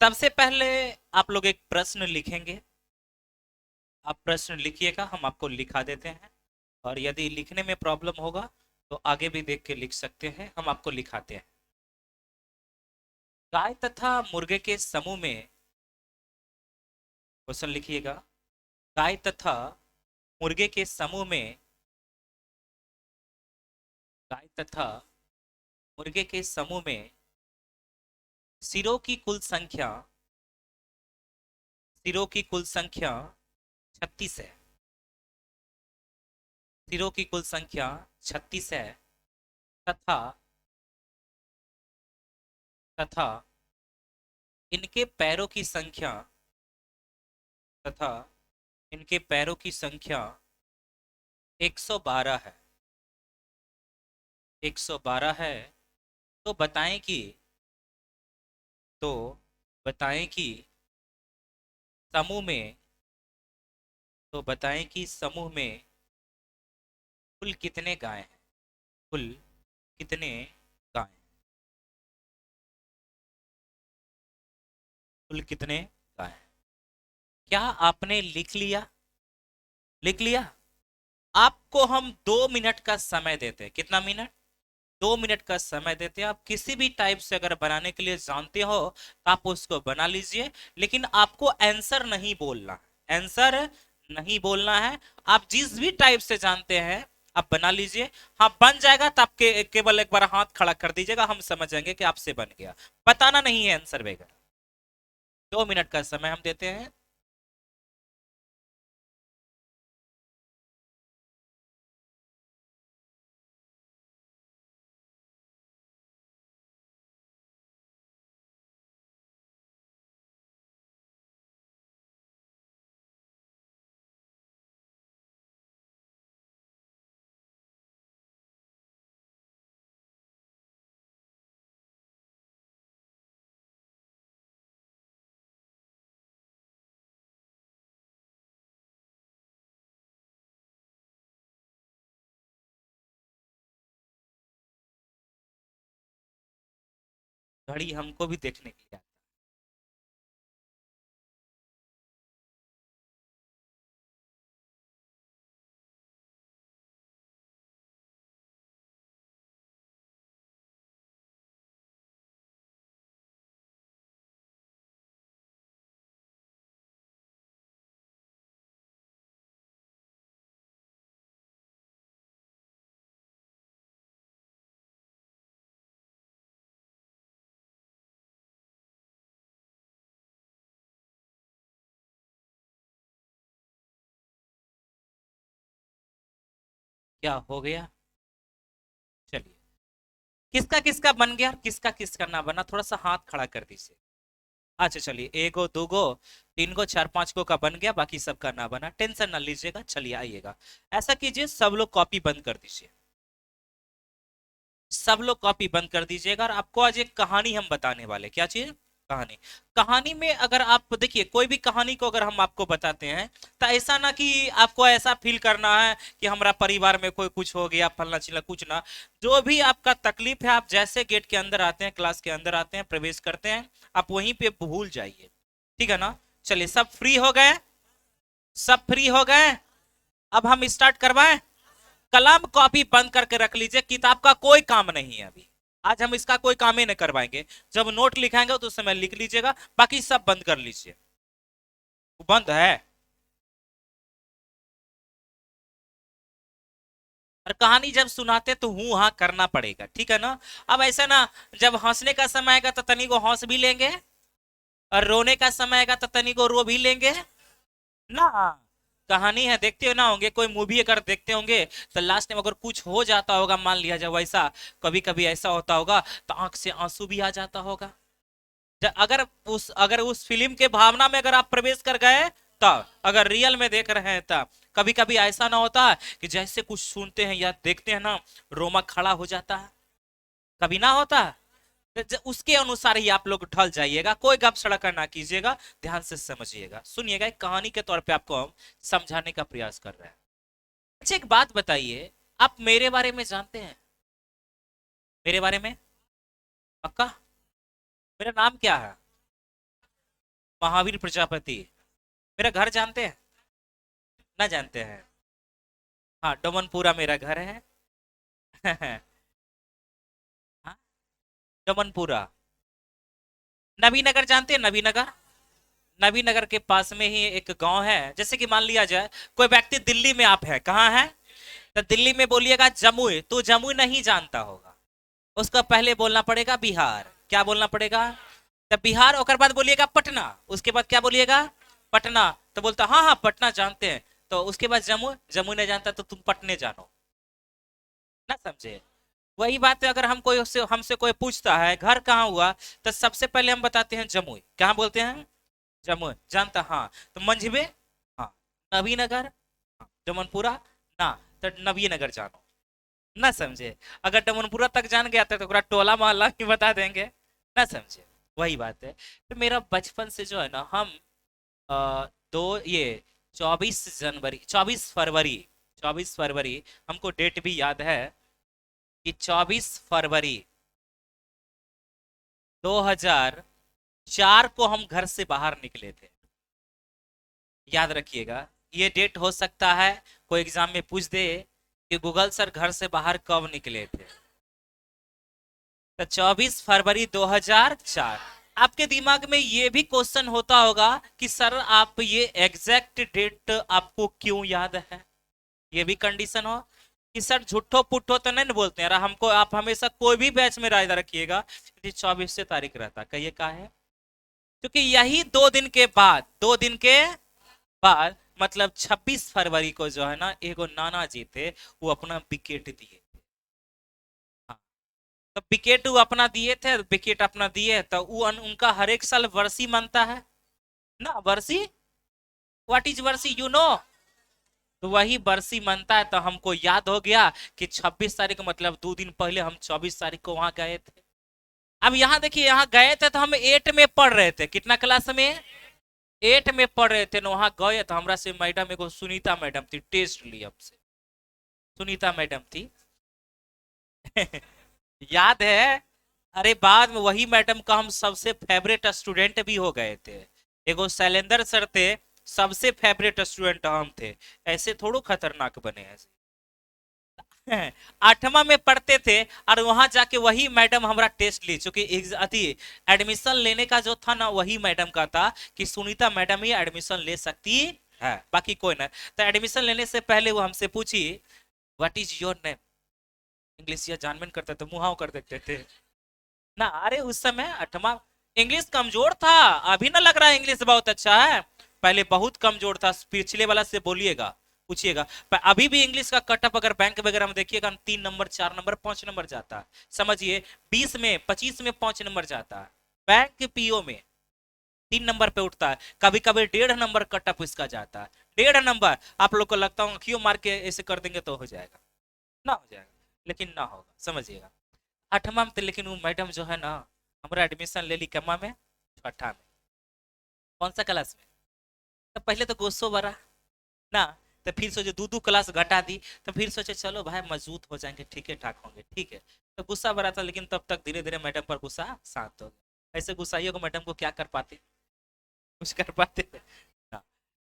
सबसे पहले आप लोग एक प्रश्न लिखेंगे। आप प्रश्न लिखिएगा, हम आपको लिखा देते हैं। और यदि लिखने में प्रॉब्लम होगा तो आगे भी देख के लिख सकते हैं, हम आपको लिखाते हैं। गाय तथा मुर्गे के समूह में, क्वेश्चन लिखिएगा। गाय तथा मुर्गे के समूह में, गाय तथा मुर्गे के समूह में सिरों की कुल संख्या, सिरों की कुल संख्या 36 है। सिरों की कुल संख्या 36 है। तथा तथा इनके पैरों की संख्या, तथा इनके पैरों की संख्या 112 है। 112 है। तो बताएं कि तो बताएं कि समूह में, तो बताएं कि समूह में कुल कितने गाय हैं। कुल कितने गाय हैं? कुल कितने गाय हैं? क्या आपने लिख लिया? लिख लिया। आपको हम 2 मिनट का समय देते हैं। कितना मिनट? 2 मिनट का समय देते हैं। आप किसी भी टाइप से अगर बनाने के लिए जानते हो तो आप उसको बना लीजिए, लेकिन आपको आंसर नहीं बोलना। आंसर नहीं बोलना है। आप जिस भी टाइप से जानते हैं आप बना लीजिए। हाँ, बन जाएगा तो आपके केवल एक बार हाथ खड़ा कर दीजिएगा, हम समझ जाएंगे कि आपसे बन गया। बताना नहीं है आंसर वगैरह। 2 मिनट का समय हम देते हैं। घड़ी हमको भी देखने के लिए। क्या हो गया? चलिए, किसका किसका बन गया और किसका किसका ना बना, थोड़ा सा हाथ खड़ा कर दीजिए। अच्छा चलिए, एक गो दो गो तीन गो चार पांच गो का बन गया, बाकी सबका ना बना। टेंशन ना लीजिएगा, चलिए आइएगा। ऐसा कीजिए, सब लोग कॉपी बंद कर दीजिए। सब लोग कॉपी बंद कर दीजिएगा। और आपको आज एक कहानी हम बताने वाले। क्या चीज? कहानी। कहानी में अगर आप देखिए, कोई भी कहानी को अगर हम आपको बताते हैं तो ऐसा ना कि आपको ऐसा फील करना है कि हमारा परिवार में कोई कुछ हो गया फलना चिल्ला, कुछ ना। जो भी आपका तकलीफ है, आप जैसे गेट के अंदर आते हैं, क्लास के अंदर आते हैं, प्रवेश करते हैं, आप वहीं पे भूल जाइए। ठीक है ना? चलिए, सब फ्री हो गए? सब फ्री हो गए? अब हम स्टार्ट करवाएं। कलम कॉपी बंद करके रख लीजिए, किताब का कोई काम नहीं है अभी। आज हम इसका कोई काम ही नहीं करवाएंगे। जब नोट लिखाएंगे तो उस समय लिख लीजिएगा, बाकी सब बंद कर लीजिए। बंद है। और कहानी जब सुनाते तो हूं हाँ करना पड़ेगा, ठीक है ना? अब ऐसा ना, जब हंसने का समय आएगा तो तनी को हंस भी लेंगे, और रोने का समय आएगा तो तनी को रो भी लेंगे ना। कहानी है, देखते हो ना होंगे, कोई मूवी अगर देखते होंगे तो लास्ट में अगर कुछ हो जाता होगा, मान लिया जाए वैसा, कभी कभी ऐसा होता होगा तो आंख से आंसू भी आ जाता होगा। अगर उस फिल्म के भावना में अगर आप प्रवेश कर गए, तब अगर रियल में देख रहे हैं तब कभी कभी ऐसा ना होता है कि जैसे कुछ सुनते हैं या देखते हैं ना, रोमा खड़ा हो जाता है। कभी ना होता है? उसके अनुसार ही आप लोग ढल जाइएगा, कोई गप सड़का ना कीजिएगा। ध्यान से समझिएगा, सुनिएगा। एक कहानी के तौर पे आपको हम समझाने का प्रयास कर रहे हैं। अच्छा, एक बात बताइए, आप मेरे बारे में जानते हैं? मेरे बारे में? पक्का? मेरा नाम क्या है? महावीर प्रजापति। मेरा घर जानते हैं? ना जानते हैं? हाँ, डोमनपुरा मेरा घर है। हाँ, डोमनपुरा। नबीनगर जानते हैं? नबीनगर। नबीनगर के पास में ही एक गांव है। जैसे कि मान लिया जाए कोई व्यक्ति दिल्ली में, आप है कहाँ है, तो दिल्ली में बोलिएगा जमुई, तो जमुई नहीं जानता होगा, उसका पहले बोलना पड़ेगा बिहार। क्या बोलना पड़ेगा? तो बिहार, और बाद बोलिएगा पटना, उसके बाद क्या बोलिएगा? पटना। तो बोलता हाँ हाँ पटना जानते हैं। तो उसके बाद जम्मू, जम्मू नहीं जानता तो तुम पटने जानो। ना समझे? वही बात है, अगर हम कोई हमसे कोई पूछता है घर कहाँ हुआ, तो सबसे पहले हम बताते हैं जमुई। कहाँ बोलते हैं? जमुई। जानता? हाँ। तो मंझिबे? हाँ। नबीनगर? हाँ। जमनपुरा? ना। तो नबीनगर जानो। ना समझे? अगर डमनपुरा तक जान गया था तो पूरा टोला मोहल्ला ही बता देंगे। ना समझे? वही बात है। तो मेरा बचपन से जो है ना, हम दो ये 24 जनवरी, 24 फरवरी, 24 फरवरी, हमको डेट भी याद है कि 24 फरवरी 2004 को हम घर से बाहर निकले थे। याद रखिएगा, ये डेट हो सकता है कोई एग्जाम में पूछ दे कि गूगल सर घर से बाहर कब निकले थे। तो 24 फरवरी 2004। आपके दिमाग में ये भी क्वेश्चन होता होगा कि सर आप ये एग्जैक्ट डेट आपको क्यों याद है? ये भी कंडीशन हो कि सर झूठो पुट्ठो तो नहीं बोलते हैं, हमको आप हमेशा कोई भी बैच में राय रखिएगा 24 से तारीख रहता, कहिए का है? क्योंकि यही 2 दिन के बाद, 2 दिन के बाद मतलब 26 फरवरी को जो है ना, एगो नाना जी थे, वो अपना विकेट दिए। हाँ, तो विकेट वो अपना दिए थे, विकेट अपना दिए तो वो उनका हर एक साल वर्षी मनता है ना, वर्षी। व्हाट इज वर्षी, यू नो? तो वही बरसी मनता है, तो हमको याद हो गया कि 26 तारीख मतलब 2 दिन पहले हम 24 तारीख को वहां गए थे। अब यहाँ देखिए, यहाँ गए थे तो हम 8 में पढ़ रहे थे। कितना क्लास में? 8 में पढ़ रहे थे ना, वहां गए तो हमरा से मैडम, एगो सुनीता मैडम थी, टेस्ट ली हमसे। सुनीता मैडम थी। याद है? अरे बाद में वही मैडम का हम सबसे फेवरेट स्टूडेंट भी हो गए थे। एगो शैलेंद्र सर थे, सबसे फेवरेट स्टूडेंट हम थे। ऐसे थोड़ो खतरनाक बने हैं। 8वां में पढ़ते थे और वहां जाके वही मैडम हमारा टेस्ट ली, चूंकि अति एडमिशन लेने का जो था ना, वही मैडम का था कि सुनीता मैडम ही एडमिशन ले सकती है, बाकी कोई ना। तो एडमिशन लेने से पहले वो हमसे पूछी what is your name. English या जानबूझ करते थे, मुहाव कर देते थे ना। अरे उस समय 8वां, इंग्लिश कमजोर था। अभी ना लग रहा है इंग्लिश बहुत अच्छा है, पहले बहुत कमजोर था। पिछले वाला से बोलिएगा, पूछिएगा। पर अभी भी इंग्लिश का कटअप अगर बैंक वगैरह में देखिएगा, 3 नंबर, 4 नंबर, 5 नंबर जाता है। समझिए 20 में 25 में 5 नंबर जाता है। बैंक पीओ में 3 नंबर पे उठता है। कभी कभी 1.5 नंबर कटअप इसका जाता है। 1.5 नंबर आप लोग को लगता हूँ क्यों मार के ऐसे कर देंगे तो हो जाएगा? ना हो जाएगा, लेकिन ना होगा, समझिएगा। 8वां में लेकिन वो मैडम जो है ना, हमारा एडमिशन ले ली कमा में, 6ठा में। कौन सा क्लास में? तो पहले तो गुस्सो भरा ना, तो फिर सोचे 2 क्लास घटा दी। तो फिर सोचे चलो भाई मजबूत हो जाएंगे, ठीक है ठाक होंगे, ठीक है। तो गुस्सा भरा था, लेकिन तब तक धीरे धीरे मैडम पर गुस्सा शांत हो गया। ऐसे गुस्साइयों को मैडम को क्या कर पाते? कुछ कर पाते थे ना।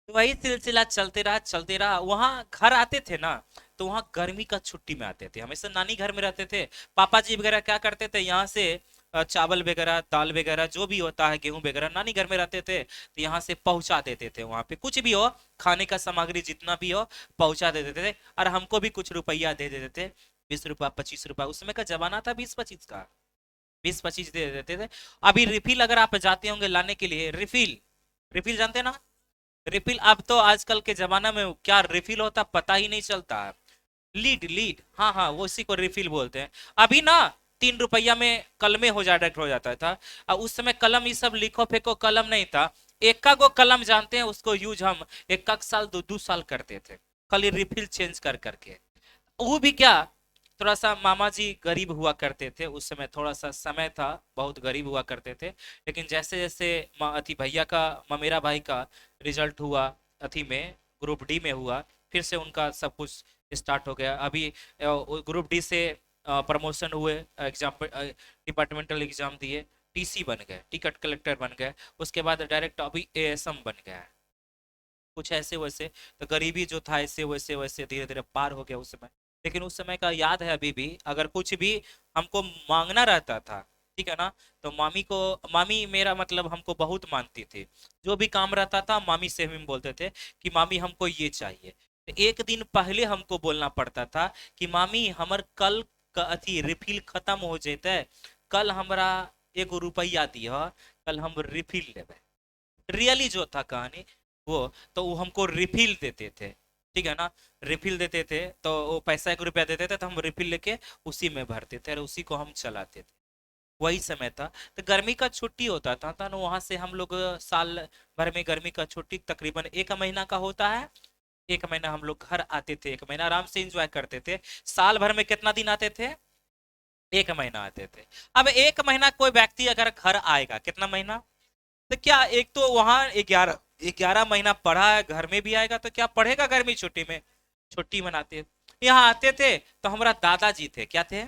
तो वही सिलसिला चलते रहा, चलते रहा। वहां घर आते थे ना, तो वहां गर्मी का छुट्टी में आते थे, हमेशा नानी घर में रहते थे। पापा जी वगैरह क्या करते थे, यहाँ से चावल वगैरह, दाल वगैरह, जो भी होता है, गेहूं वगैरह, नानी घर में रहते थे तो यहाँ से पहुंचा देते थे। वहां पे कुछ भी हो, खाने का सामग्री जितना भी हो, पहुंचा देते थे। और हमको भी कुछ रुपया दे देते थे, 20 रुपया, 25 रुपया। उस समय का जमाना था 20-25 का, 20-25 दे देते थे। अभी रिफिल अगर आप जाते होंगे लाने के लिए, रिफिल, रिफिल जानते हैं ना? रिफिल अब तो आजकल के जमाना में क्या रिफिल होता पता ही नहीं चलता है। लीड, लीड, हाँ हाँ, वो इसी को रिफिल बोलते हैं। अभी ना 3 रुपया में कलमे हो जा डायरेक्ट हो जाता था। और उस समय कलम ये सब लिखो फेंको कलम नहीं था। एका गो कलम जानते हैं, उसको यूज हम 1 साल 2 साल करते थे, खाली रिफिल चेंज कर करके। वो भी क्या, थोड़ा सा मामा जी गरीब हुआ करते थे उस समय, थोड़ा सा समय था, बहुत गरीब हुआ करते थे। लेकिन जैसे जैसे अथी भैया का, ममेरा भाई का रिजल्ट हुआ, अथी में ग्रुप डी में हुआ, फिर से उनका सब कुछ स्टार्ट हो गया। अभी ग्रुप डी से प्रमोशन हुए, एग्जाम डिपार्टमेंटल एग्जाम दिए, टीसी बन गए, टिकट कलेक्टर बन गए, उसके बाद डायरेक्ट अभी एएसएम बन गया है, कुछ ऐसे वैसे। तो गरीबी जो था ऐसे वैसे वैसे धीरे धीरे पार हो गया उस समय। लेकिन उस समय का याद है अभी भी, अगर कुछ भी हमको मांगना रहता था, ठीक है ना, तो मामी को, मामी मेरा मतलब हमको बहुत मानती थी। जो भी काम रहता था मामी से हम बोलते थे कि मामी हमको ये चाहिए। तो एक दिन पहले हमको बोलना पड़ता था कि मामी हमर कल का अथी रिफिल खत्म हो जेते, कल हमरा 1 रुपया दिया, कल हम रिफिल लेवे। रियली जो था कहानी वो, तो वो हमको रिफिल देते थे, ठीक है ना, रिफिल देते थे, तो वो पैसा 1 रुपया देते थे, तो हम रिफिल लेके उसी में भरते थे और उसी को हम चलाते थे। वही समय था। तो गर्मी का छुट्टी होता था ना, वहां से हम लोग साल भर में गर्मी का छुट्टी तकरीबन 1 महीना का होता है। 1 महीना हम लोग घर आते थे, 1 महीना आराम से एंजॉय करते थे। साल भर में कितना दिन आते थे? 1 महीना आते थे। अब 1 महीना कोई व्यक्ति अगर घर आएगा, कितना महीना, तो क्या एक तो वहां 11 11 महीना पढ़ा है, घर में भी आएगा तो क्या पढ़ेगा गर्मी छुट्टी में? छुट्टी मनाते। यहाँ आते थे तो हमारा दादाजी थे, क्या थे?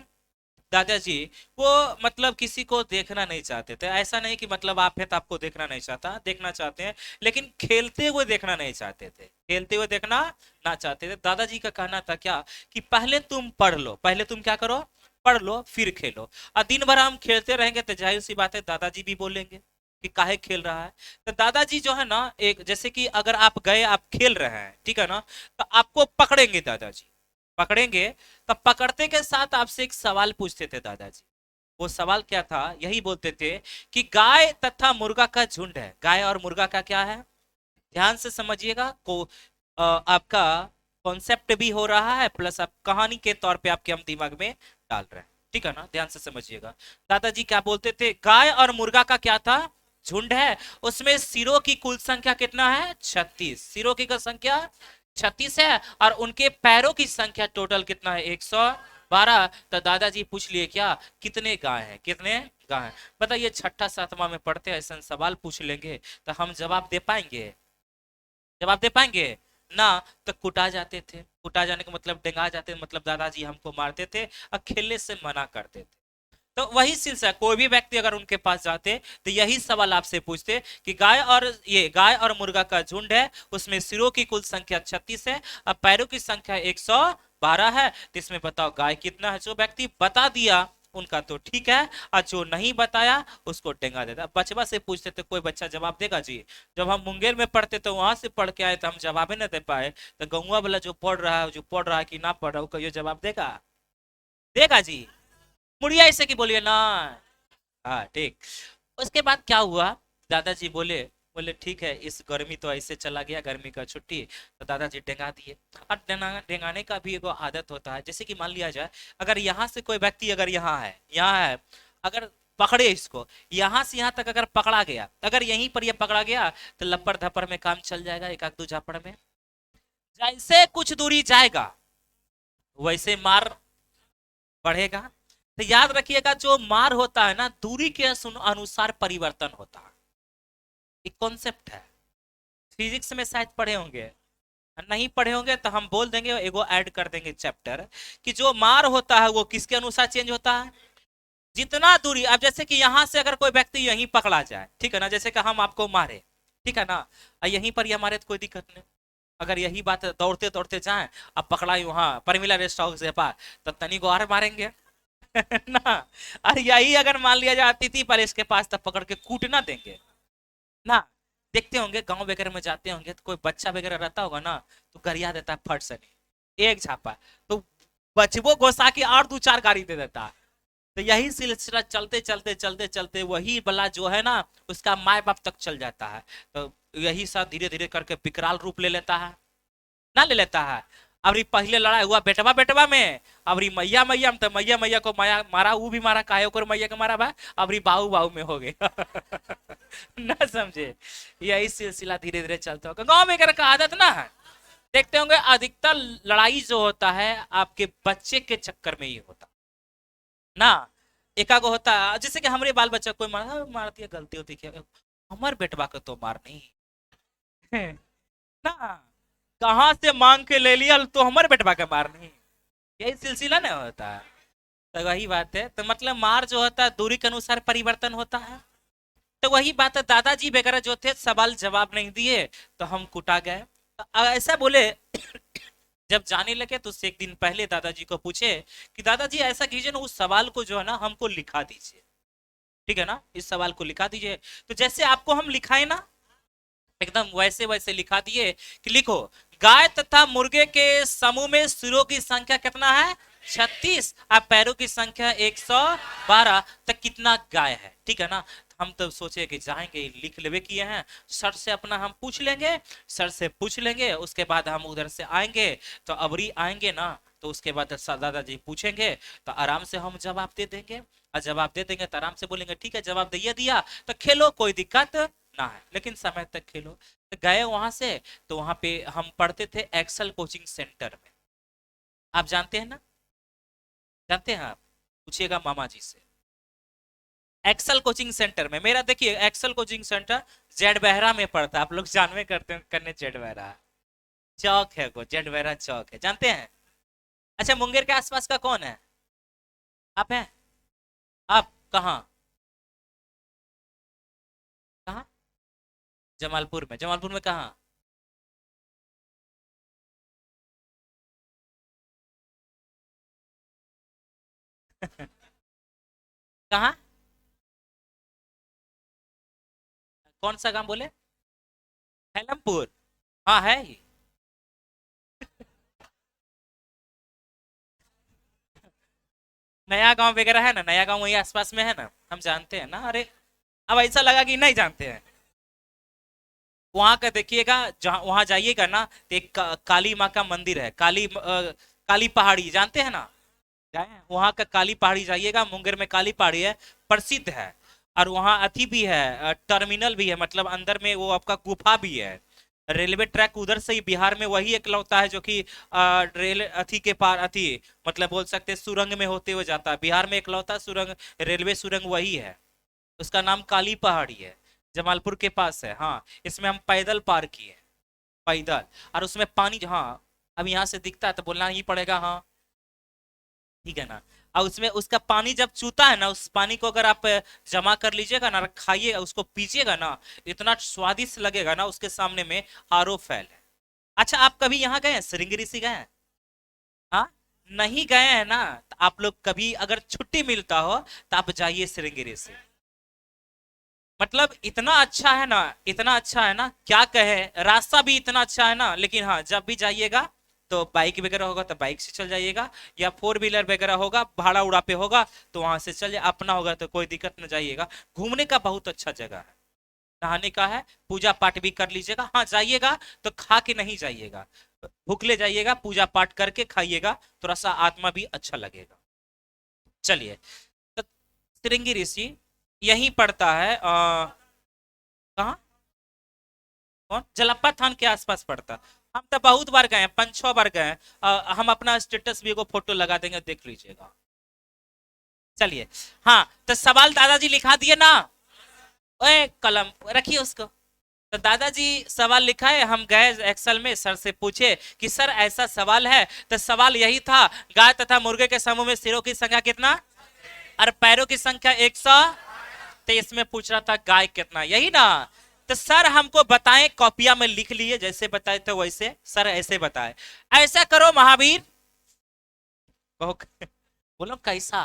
दादाजी। वो मतलब किसी को देखना नहीं चाहते थे, ऐसा नहीं कि मतलब आप है तो आपको देखना नहीं चाहता, देखना चाहते हैं, लेकिन खेलते हुए देखना नहीं चाहते थे, खेलते हुए देखना ना चाहते थे। दादाजी का कहना था क्या, कि पहले तुम पढ़ लो, पहले तुम क्या करो, पढ़ लो फिर खेलो। और दिन भर हम खेलते रहेंगे तो जाहिर सी बात है दादाजी भी बोलेंगे कि काहे खेल रहा है। तो दादाजी जो है ना, एक जैसे कि अगर आप गए, आप खेल रहे हैं, ठीक है ना, तो आपको पकड़ेंगे दादाजी, पकड़ेंगे। तब पकड़ते के साथ आपसे एक सवाल पूछते थे दादाजी। वो सवाल क्या था, यही बोलते थे कि गाय तथा मुर्गा का झुंड है, गाय और मुर्गा का क्या है, ध्यान से समझिएगा को, आपका कॉन्सेप्ट भी हो रहा है, प्लस आप कहानी के तौर पे आपके हम दिमाग में डाल रहे हैं, ठीक है ना, ध्यान से समझिएगा। दादाजी क्या बोलते थे, गाय और मुर्गा का क्या था, झुंड है, उसमें सिरों की कुल संख्या कितना है, 36, सिरों की संख्या 36 है, और उनके पैरों की संख्या टोटल कितना है, 112। तो दादाजी पूछ लिए क्या, कितने गाय हैं, कितने गाय हैं? बताइए, छठा सातवां में पढ़ते ऐसा सवाल पूछ लेंगे तो हम जवाब दे पाएंगे? जवाब दे पाएंगे ना। तो कुटा जाते थे, कुटा जाने का मतलब डेंगा जाते, मतलब दादाजी हमको मारते थे और खेलने से मना करते थे। तो वही सिलसिला, कोई भी व्यक्ति अगर उनके पास जाते तो यही सवाल आपसे पूछते कि गाय और ये गाय और मुर्गा का झुंड है, उसमें सिरों की कुल संख्या 36 है और पैरों की संख्या 112 है, तो इसमें बताओ गाय कितना है? जो व्यक्ति बता दिया उनका तो ठीक है, और जो नहीं बताया उसको टेंगा देता। बचवा से पूछते तो कोई बच्चा जवाब देगा जी? जब हम मुंगेर में पढ़ते तो वहां से पढ़ के आए तो हम जवाब ही नहीं दे पाए, तो गौवा वाला जो पढ़ रहा है, जो पढ़ रहा है कि ना पढ़ रहा है, वो कहियो जवाब देगा? देगा जी? मुड़िया ऐसे की बोलिए ना। हाँ ठीक। उसके बाद क्या हुआ, दादाजी बोले, बोले ठीक है, इस गर्मी तो ऐसे चला गया, गर्मी का छुट्टी। तो दादाजी डेंगा दिए। और डेंगाने का भी एगो आदत होता है, जैसे कि मान लिया जाए अगर यहाँ से कोई व्यक्ति अगर यहाँ है, अगर पकड़े इसको, यहाँ से यहाँ तक अगर पकड़ा गया, अगर यहीं पर ये पकड़ा गया तो लपड़ धपड़ में काम चल जाएगा, एक आध दो झापड़ में। जैसे कुछ दूरी जाएगा वैसे मार बढ़ेगा। तो याद रखिएगा, जो मार होता है ना, दूरी के अनुसार परिवर्तन होता है, एक कॉन्सेप्ट है। फिजिक्स में शायद पढ़े होंगे, नहीं पढ़े होंगे तो हम बोल देंगे, एगो ऐड कर देंगे चैप्टर, कि जो मार होता है वो किसके अनुसार चेंज होता है, जितना दूरी। अब जैसे कि यहाँ से अगर कोई व्यक्ति यहीं पकड़ा जाए, ठीक है ना, जैसे कि हम आपको मारे, ठीक है ना, यहीं पर ही हमारे तो कोई दिक्कत नहीं। अगर यही बात दौड़ते दौड़ते जाए, अब पकड़ा वहां परमिला रेस्ट हाउस के पास, तो तनी को और मारेंगे ना। और यही अगर मान लिया जाए तिथि पैलेस के पास, तब पकड़ के कूटना देंगे ना। देखते होंगे गांव वगैरह में जाते होंगे तो कोई बच्चा वगैरह रहता होगा ना, तो गरिया देता है फट से, नहीं एक झापा, तो बचबो घोसा के और दो चार गाड़ी दे देता है। तो यही सिलसिला चलते चलते चलते चलते वही बला जो है ना, उसका माए बाप तक चल जाता है। तो यही सब धीरे धीरे करके विकराल रूप ले लेता है, ना ले लेता है। अब पहले लड़ाई हुआ बेटवा बेटवा में, अब मैया मैया में, तो मैया मैया को माया मारा, वो भी मारा, काहे को मैया को मारा बा, अब बाहू बाहू में हो गए ना समझे। यही सिलसिला धीरे धीरे चलता होगा, गांव में का आदत ना है। देखते होंगे अधिकतर लड़ाई जो होता है आपके बच्चे के चक्कर में ही होता ना। एकागो होता है, जैसे कि हमारे बाल बच्चा कोई मार दिया, गलती होती क्या, हमारे बेटवा को तो मार नहीं ना, कहां से मांग के ले लिया तो हमारे बेटवा का मार नहीं, यही सिलसिला ना होता है। तो वही बात है, तो मतलब मार जो होता है दूरी के अनुसार परिवर्तन होता है। तो वही बात है, दादाजी वगैरह जो थे सवाल जवाब नहीं दिए, तो हम कुटा गए। ऐसा बोले। जब जाने लगे तो उससे एक दिन पहले दादाजी को पूछे कि दादाजी ऐसा कीजिए ना, उस सवाल को जो है ना हमको लिखा दीजिए। ठीक है ना, इस सवाल को लिखा दीजिए। तो जैसे आपको हम लिखाए ना, एकदम वैसे वैसे लिखा दिए कि लिखो, गाय तथा मुर्गे के समूह में सिरों की संख्या कितना है? 36। अब पैरों की संख्या 112। तो कितना गाय है? ठीक है ना। हम तो सोचे कि जाएंगे लिख लेवे किए हैं, सर से अपना हम पूछ लेंगे, सर से पूछ लेंगे, उसके बाद हम उधर से आएंगे। तो अबरी आएंगे ना, तो उसके बाद दादाजी पूछेंगे तो आराम से हम जवाब दे देंगे। और जवाब दे देंगे तो आराम से बोलेंगे ठीक है जवाब दिया दिया, तो खेलो कोई दिक्कत ना है, लेकिन समय तक खेलो। तो गए वहां से, तो वहां पे हम पढ़ते थे एक्सेल कोचिंग सेंटर में। आप जानते हैं ना? जानते हैं आप? पूछिएगा मामा जी से। एक्सेल कोचिंग सेंटर में मेरा, देखिए एक्सेल कोचिंग सेंटर जेड बहरा में पड़ता है। आप लोग जानवे करते हैं करने, जेड बहरा चौक है, को जेड बहरा चौक है, जानते हैं? अच्छा, मुंगेर के आसपास का कौन है? आप हैं? आप कहाँ? कहाँ? जमालपुर में? जमालपुर में कहाँ? कहाँ? कौन सा गांव बोले? हेलमपुर? हाँ है ही। नया गांव वगैरह है ना, नया गांव वही आसपास में है ना, हम जानते हैं ना। अरे अब ऐसा लगा कि नहीं जानते हैं। वहां का देखिएगा, जहाँ वहां जाइएगा ना, तो एक काली माँ का मंदिर है, काली पहाड़ी, जानते हैं ना? जाए हैं? वहां का काली पहाड़ी जाइएगा, मुंगेर में काली पहाड़ी है, प्रसिद्ध है। और वहाँ अथी भी है, टर्मिनल भी है, मतलब अंदर में वो आपका गुफा भी है। रेलवे ट्रैक उधर से ही, बिहार में वही इकलौता है जो कि रेल अथी के पार अथी, मतलब बोल सकते हैं सुरंग में होते हुए जाता है। बिहार में इकलौता सुरंग, रेलवे सुरंग वही है। उसका नाम काली पहाड़ी है, जमालपुर के पास है। हाँ, इसमें हम पैदल पार किए, पैदल। और उसमें पानी, हाँ, अब यहाँ से दिखता है तो बोलना ही पड़ेगा हाँ, ठीक है ना। और उसमें उसका पानी जब चूता है ना, उस पानी को अगर आप जमा कर लीजिएगा ना, खाइए उसको, पीजिएगा ना, इतना स्वादिष्ट लगेगा ना, उसके सामने में आरो फैल है। अच्छा, आप कभी यहाँ गए हैं, श्रृंगी ऋषि गए हैं? हाँ, नहीं गए हैं ना, तो आप लोग कभी अगर छुट्टी मिलता हो तो आप जाइए श्रृंगी ऋषि। मतलब इतना अच्छा है ना, इतना अच्छा है ना, क्या कहे, रास्ता भी इतना अच्छा है ना। लेकिन हाँ, जब भी जाइएगा तो बाइक वगैरह होगा तो बाइक से चल जाइएगा, या फोर व्हीलर वगैरह होगा, भाड़ा उड़ा पे होगा तो वहां से चल अपना होगा तो कोई दिक्कत न जाइएगा। घूमने का बहुत अच्छा जगह है, नहाने का है, पूजा पाठ भी कर लीजिएगा। हाँ, जाइएगा तो खा के नहीं जाइएगा, भूख ले जाइएगा, पूजा पाठ करके खाइएगा, थोड़ा सा आत्मा भी अच्छा लगेगा। चलिए, तो श्रृंगी ऋषि यहीं पड़ता है, कहाँ? कौन? जलप्पा थान के आसपास पड़ता। हम तो बहुत बार गए हैं, 5-6 बार गए हैं। हम अपना स्टेटस भी को फोटो लगा देंगे, देख लीजिएगा। चलिए, हाँ, तो सवाल दादाजी लिखा दिए ना? ओए कलम रखिए उसको। तो दादाजी सवाल लिखा है, हम गए एक्सेल में, सर से पूछे कि सर ऐसा सवाल है। तो सवाल यही था, गाय तथा मुर्गे के समूह में सिरों की संख्या कितना और पैरों की संख्या 100। तो इसमें पूछ रहा था गाय कितना, यही ना। तो सर हमको बताएं, कॉपिया में लिख लिए, जैसे बताए थे वैसे सर ऐसे बताए। ऐसा करो महावीर, कहो। बोलो कैसा?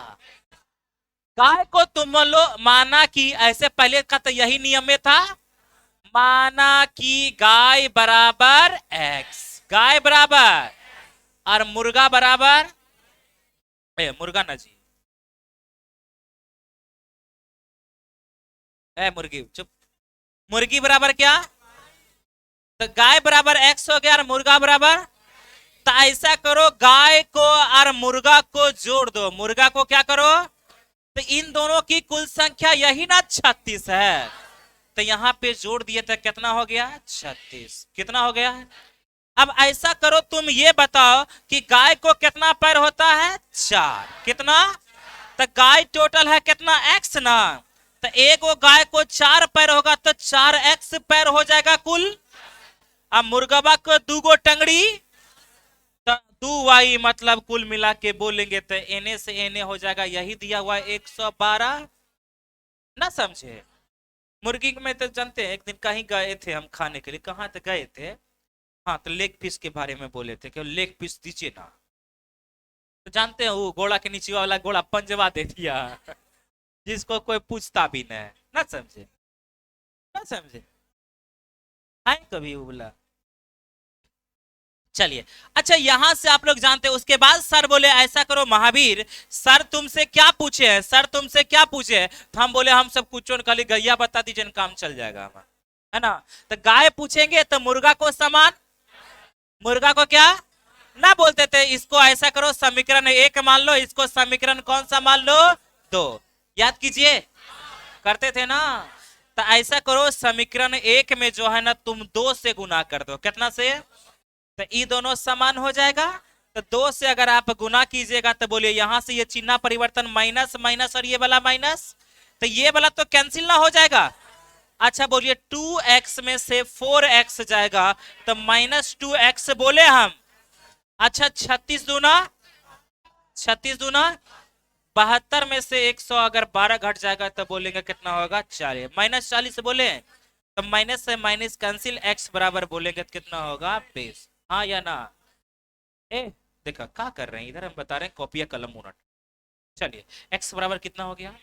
गाय को तुम लो, माना कि ऐसे पहले का तो यही नियम में था, माना कि गाय बराबर एक्स, गाय बराबर, और मुर्गा बराबर, मुर्गा ना जी, मुर्गी चुप। मुर्गी बराबर क्या? तो गाय बराबर एक्स हो गया, और मुर्गा बराबर। तो ऐसा करो, गाय को और मुर्गा को जोड़ दो, मुर्गा को क्या करो, तो इन दोनों की कुल संख्या यही ना 36 है। तो यहाँ पे जोड़ दिए तो कितना हो गया? 36। कितना हो गया है? अब ऐसा करो, तुम ये बताओ कि गाय को कितना पैर होता है? 4। कितना? तो गाय टोटल है कितना? एक्स ना। तो एक वो गाय को 4 पैर होगा तो 4x पैर हो जाएगा कुल। अब मुर्गबा को 2 गो टंगड़ी, तो 2y मतलब कुल मिला के बोलेंगे तो na से na हो जाएगा, यही दिया हुआ 112। ना समझे? मुर्गी में तो जानते हैं, एक दिन कहीं गए थे हम खाने के लिए, कहाँ तो गए थे, हाँ तो लेग पीस के बारे में बोले थे कि लेग पीस दीजिए ना, तो जानते हैं वो घोड़ा के नीचे वाला घोड़ा पंजवा दे दिया जिसको कोई पूछता भी नहीं। ना समझे? ना समझे? है कभी वो बोला? चलिए, अच्छा यहां से आप लोग जानते हैं। उसके बाद सर बोले ऐसा करो महावीर, सर तुमसे क्या पूछे हैं, सर तुमसे क्या पूछे हैं? तो हम बोले हम सब कुछ खाली गैया बता दीजिए, काम चल जाएगा हमारा, है ना। तो गाय पूछेंगे तो मुर्गा को समान, मुर्गा को क्या ना बोलते थे, इसको ऐसा करो समीकरण एक मान लो, इसको समीकरण कौन सा मान लो, दो। याद कीजिए, करते थे ना। तो ऐसा करो समीकरण एक में जो है ना तुम दो से गुना कर दो, कितना से, तो ये दोनों समान हो जाएगा। तो दो से अगर आप गुना कीजिएगा तो बोलिए यहां से ये चिन्ह परिवर्तन, माइनस माइनस और ये वाला माइनस, तो ये वाला तो कैंसिल ना हो जाएगा। अच्छा बोलिए 2x में से 4x जाएगा तो -2x बोले हम। अच्छा 36 दूना 72 में से 100 अगर 12 घट जाएगा तो बोलेंगे कितना होगा, 40, -40 बोले तो माइनस से माइनस कैंसिल, x बराबर बोलेंगे तो कितना होगा, 20। हाँ या ना? ए देखा क्या कर रहे हैं इधर, हम बता रहे हैं कॉपी कलम उनट। चलिए x बराबर कितना हो गया,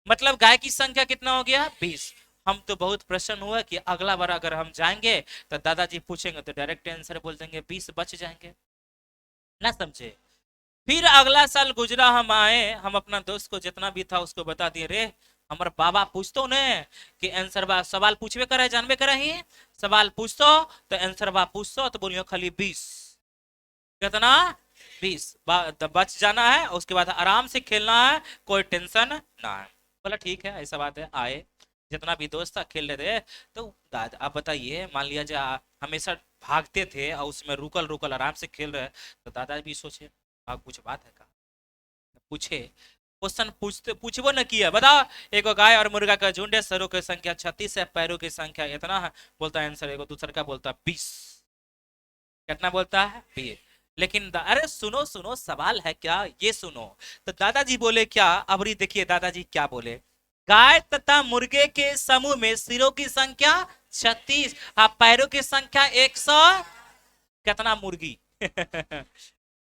मतलब गाय की संख्या कितना हो गया, 20। हम तो बहुत प्रसन्न हुआ कि अगला बार अगर हम जाएंगे तो दादाजी पूछेंगे तो डायरेक्ट आंसर बोल देंगे, 20 बच जाएंगे। ना समझे? फिर अगला साल गुजरा, हम आए, हम अपना दोस्त को जितना भी था उसको बता दिए, रे हमारे बाबा पूछतो ने कि आंसर बा सवाल पूछवे करे, जानबे करे ही सवाल पूछतो तो आंसर बा पूछतो तो बोलियो खाली 20, कितना, 20 बच जाना है, उसके बाद आराम से खेलना है, कोई टेंशन ना है। बोला ठीक है ऐसा बात है। आए जितना भी दोस्त था खेल रहे थे, तो दादा आप बताइए, मान लिया जाए हमेशा भागते थे और उसमें रुकल रुकल आराम से खेल रहे, तो दादा भी सोचे कुछ बात है का, पूछे क्वेश्चन पूछते पूछबो न किया, बताओ एगो गाय और मुर्गा का झुंड है, सरों की संख्या 36 है, पैरों की संख्या इतना है, बोलता है आंसर, एगो दूसरा का बोलता 20, कितना बोलता है, 20। लेकिन अरे सुनो सुनो सवाल है क्या, ये सुनो। तो दादाजी बोले क्या, अब देखिए दादाजी क्या बोले, गाय तथा मुर्गे के समूह में सिरों की संख्या 36, पैरों की संख्या 100, कितना मुर्गी